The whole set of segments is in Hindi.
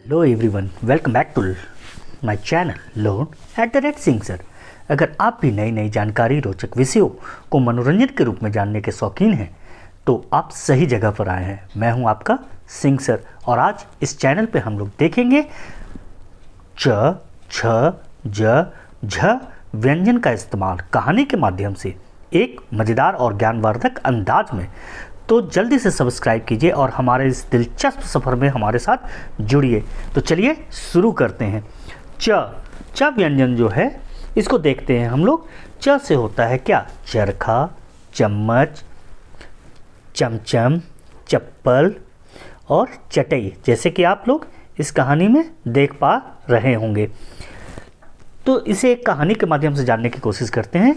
Hello everyone, welcome back to my channel learn @Singh sir. अगर आप भी नई नई जानकारी, रोचक विषयों को मनोरंजन के रूप में जानने के शौकीन हैं तो आप सही जगह पर आए हैं। मैं हूं आपका सिंह सर और आज इस चैनल पे हम लोग देखेंगे च, छ, ज, झ व्यंजन का इस्तेमाल कहानी के माध्यम से एक मज़ेदार और ज्ञानवर्धक अंदाज में। तो जल्दी से सब्सक्राइब कीजिए और हमारे इस दिलचस्प सफ़र में हमारे साथ जुड़िए। तो चलिए शुरू करते हैं। च व्यंजन जो है इसको देखते हैं हम लोग। च से होता है क्या? चरखा, चम्मच, चमचम, चप्पल और चटई, जैसे कि आप लोग इस कहानी में देख पा रहे होंगे। तो इसे एक कहानी के माध्यम से जानने की कोशिश करते हैं।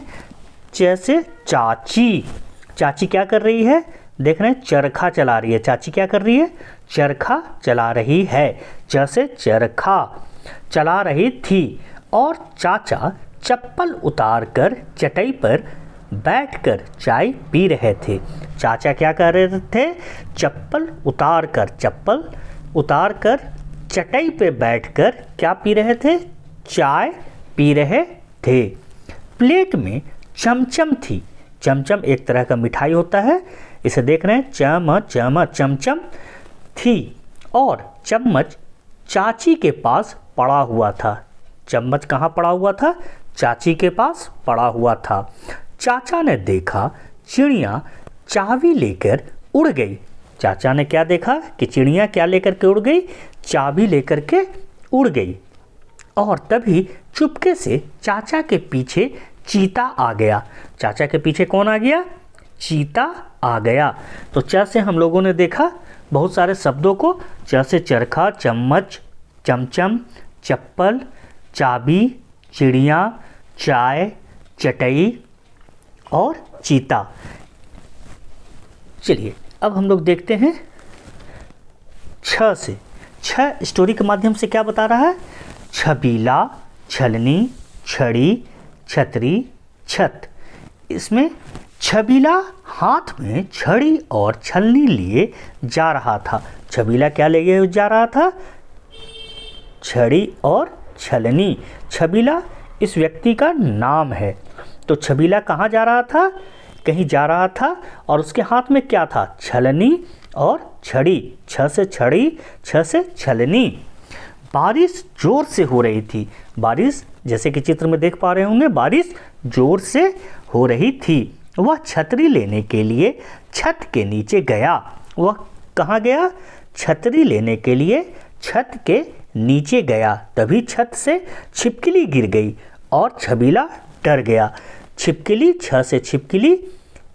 च से चाची। चाची क्या कर रही है? देख रहे हैं, चरखा चला रही है। चाची क्या कर रही है? चरखा चला रही है। च से चरखा चला रही थी और चाचा चप्पल उतारकर चटाई पर बैठकर चाय पी रहे थे। चाचा क्या कर रहे थे? चप्पल उतारकर चटाई पे बैठकर क्या पी रहे थे? चाय पी रहे थे। प्लेट में चमचम थी। चमचम एक तरह का मिठाई होता है, इसे देख रहे हैं। चमचम थी और चम्मच चाची के पास पड़ा हुआ था। चम्मच कहाँ पड़ा हुआ था? चाची के पास पड़ा हुआ था। चाचा ने देखा चिड़िया चाबी लेकर उड़ गई। चाचा ने क्या देखा कि चिड़िया क्या लेकर के उड़ गई? चाबी लेकर के उड़ गई। और तभी चुपके से चाचा के पीछे चीता आ गया। चाचा के पीछे कौन आ गया? चीता आ गया। तो च से हम लोगों ने देखा बहुत सारे शब्दों को। च से चरखा, चम्मच, चमचम, चप्पल, चाबी, चिड़िया, चाय, चटई और चीता। चलिए अब हम लोग देखते हैं छ से। छ स्टोरी के माध्यम से क्या बता रहा है? छबीला, छलनी, छड़ी, छतरी, छत। इसमें छबीला हाथ में छड़ी और छलनी लिए जा रहा था। छबीला क्या ले जा रहा था? छड़ी और छलनी। छबीला इस व्यक्ति का नाम है। तो छबीला कहाँ जा रहा था? कहीं जा रहा था और उसके हाथ में क्या था? छलनी और छड़ी। छ से छड़ी, छ से छलनी। बारिश जोर से हो रही थी। बारिश जैसे कि चित्र में देख पा रहे होंगे, बारिश जोर से हो रही थी। वह छतरी लेने के लिए छत के नीचे गया। वह कहाँ गया? छतरी लेने के लिए छत के नीचे गया। तभी छत से छिपकली गिर गई और छबीला डर गया। छिपकली, छ से छिपकली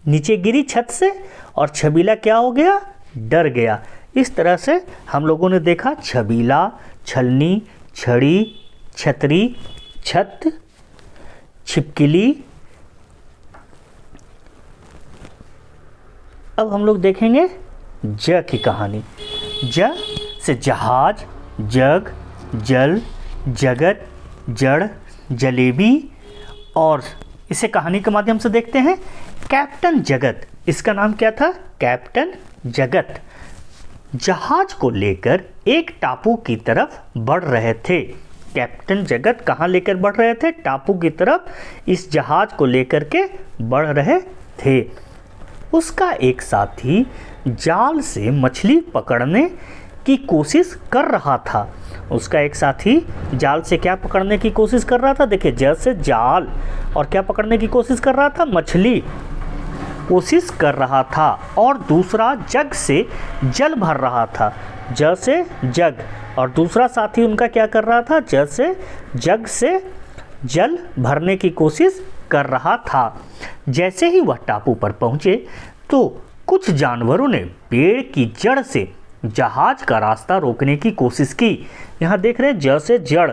नीचे गिरी छत से और छबीला क्या हो गया? डर गया। इस तरह से हम लोगों ने देखा छबीला, छलनी, छड़ी, छतरी, छत, छिपकली। अब हम लोग देखेंगे ज की कहानी। ज से जहाज, जग, जल, जगत, जड़, जलेबी और इसे कहानी के माध्यम से देखते हैं कैप्टन जगत। इसका नाम क्या था? कैप्टन जगत जहाज को लेकर एक टापू की तरफ बढ़ रहे थे। कैप्टन जगत कहाँ लेकर बढ़ रहे थे? टापू की तरफ इस जहाज को लेकर के बढ़ रहे थे। उसका एक साथी जाल से मछली पकड़ने की कोशिश कर रहा था। उसका एक साथी जाल से क्या पकड़ने की कोशिश कर रहा था? देखिए, ज से जाल और क्या पकड़ने की कोशिश कर रहा था? मछली कोशिश कर रहा था। और दूसरा जग से जल भर रहा था। ज से जग और दूसरा साथी उनका क्या कर रहा था? ज से जग से जल भरने की कोशिश कर रहा था। जैसे ही वह टापू पर पहुंचे तो कुछ जानवरों ने पेड़ की जड़ से जहाज का रास्ता रोकने की कोशिश की। यहाँ देख रहे हैं ज से जड़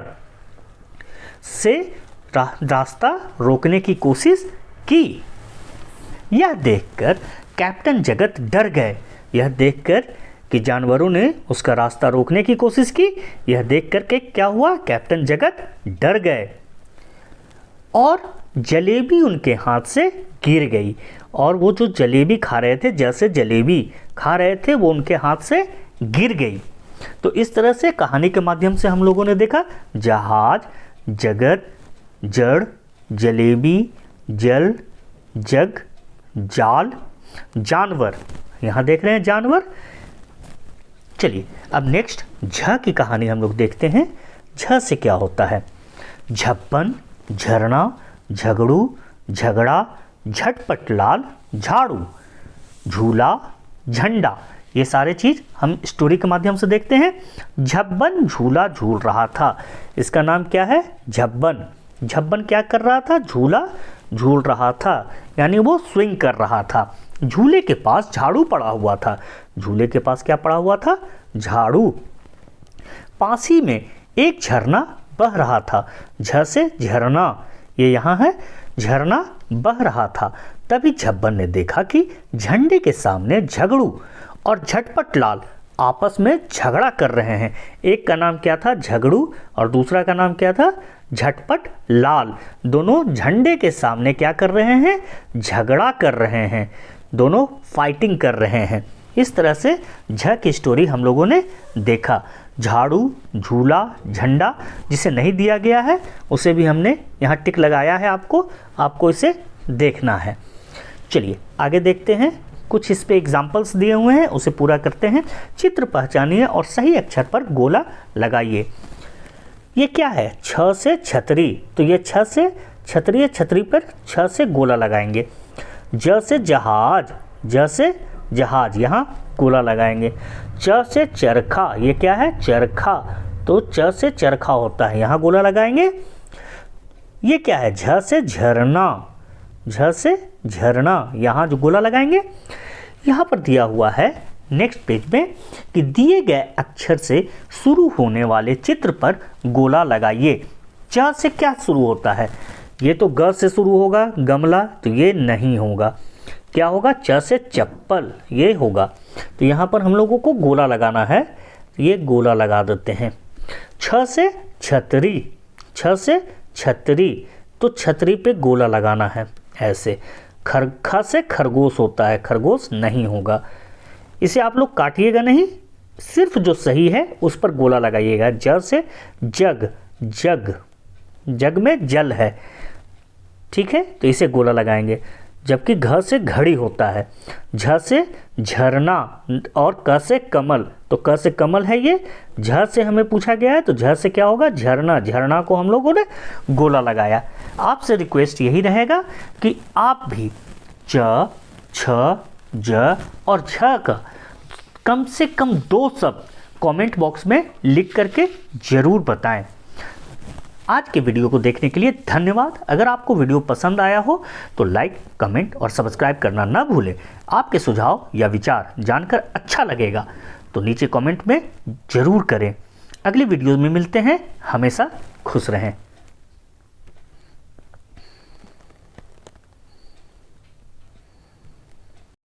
से रास्ता रोकने की कोशिश की। यह देखकर कैप्टन जगत डर गए। यह देखकर कि जानवरों ने उसका रास्ता रोकने की कोशिश की, यह देखकर के क्या हुआ? कैप्टन जगत डर गए और जलेबी उनके हाथ से गिर गई। और वो जो जलेबी खा रहे थे, जैसे जलेबी खा रहे थे, वो उनके हाथ से गिर गई। तो इस तरह से कहानी के माध्यम से हम लोगों ने देखा जहाज, जगत, जड़, जलेबी, जल, जग, जाल, जानवर। यहाँ देख रहे हैं जानवर। चलिए अब नेक्स्ट झ की कहानी हम लोग देखते हैं। झ से क्या होता है? झप्पन, झरना, झगड़ू, झगड़ा, झटपट लाल, झाड़ू, झूला, झंडा। ये सारे चीज़ हम स्टोरी के माध्यम से देखते हैं। झब्बन झूला झूल रहा था। इसका नाम क्या है? झब्बन। झब्बन क्या कर रहा था? झूला झूल रहा था, यानी वो स्विंग कर रहा था। झूले के पास झाड़ू पड़ा हुआ था। झूले के पास क्या पड़ा हुआ था? झाड़ू। पास ही में एक झरना बह रहा था। झ से झरना, ये यहाँ है, झरना बह रहा था। तभी झब्बन ने देखा कि झंडे के सामने झगड़ू और झटपट लाल आपस में झगड़ा कर रहे हैं। एक का नाम क्या था? झगड़ू, और दूसरा का नाम क्या था? झटपट लाल। दोनों झंडे के सामने क्या कर रहे हैं? झगड़ा कर रहे हैं, दोनों फाइटिंग कर रहे हैं। इस तरह से झ की स्टोरी हम लोगों ने देखा। झाड़ू, झूला, झंडा जिसे नहीं दिया गया है उसे भी हमने यहाँ टिक लगाया है, आपको इसे देखना है। चलिए आगे देखते हैं। कुछ इस पे एग्जाम्पल्स दिए हुए हैं, उसे पूरा करते हैं। चित्र पहचानिए और सही अक्षर पर गोला लगाइए। ये क्या है? छ से छतरी, तो ये छ से छतरी है, छतरी पर छ से गोला लगाएंगे। ज से जहाज, ज से जहाज, यहाँ गोला लगाएंगे। च से चरखा, ये क्या है? चरखा, तो च से चरखा होता है, यहाँ गोला लगाएंगे। ये क्या है? झ से झरना, झ से झरना, यहाँ जो गोला लगाएंगे। यहाँ पर दिया हुआ है नेक्स्ट पेज में कि दिए गए अक्षर से शुरू होने वाले चित्र पर गोला लगाइए। च से क्या शुरू होता है? ये तो ग से शुरू होगा, गमला, तो ये नहीं होगा। क्या होगा? च से चप्पल, ये होगा। तो यहाँ पर हम लोगों को गोला लगाना है, ये गोला लगा देते हैं। छ से छतरी, छ से छतरी, तो छतरी पे गोला लगाना है ऐसे। ख से खरगोश होता है, खरगोश नहीं होगा। इसे आप लोग काटिएगा नहीं, सिर्फ जो सही है उस पर गोला लगाइएगा। ज से जग, जग, जग में जल है, ठीक है, तो इसे गोला लगाएंगे। जबकि घ से घड़ी होता है। झ से झरना और क से कमल, तो क से कमल है ये। झ से हमें पूछा गया है, तो झ से क्या होगा? झरना। झरना को हम लोगों ने गोला लगाया। आपसे रिक्वेस्ट यही रहेगा कि आप भी च, छ, ज और झ का कम से कम 2 शब्द कमेंट बॉक्स में लिख करके ज़रूर बताएं। आज के वीडियो को देखने के लिए धन्यवाद। अगर आपको वीडियो पसंद आया हो तो लाइक, कमेंट और सब्सक्राइब करना ना भूलें। आपके सुझाव या विचार जानकर अच्छा लगेगा तो नीचे कमेंट में ज़रूर करें। अगली वीडियो में मिलते हैं। हमेशा खुश रहें।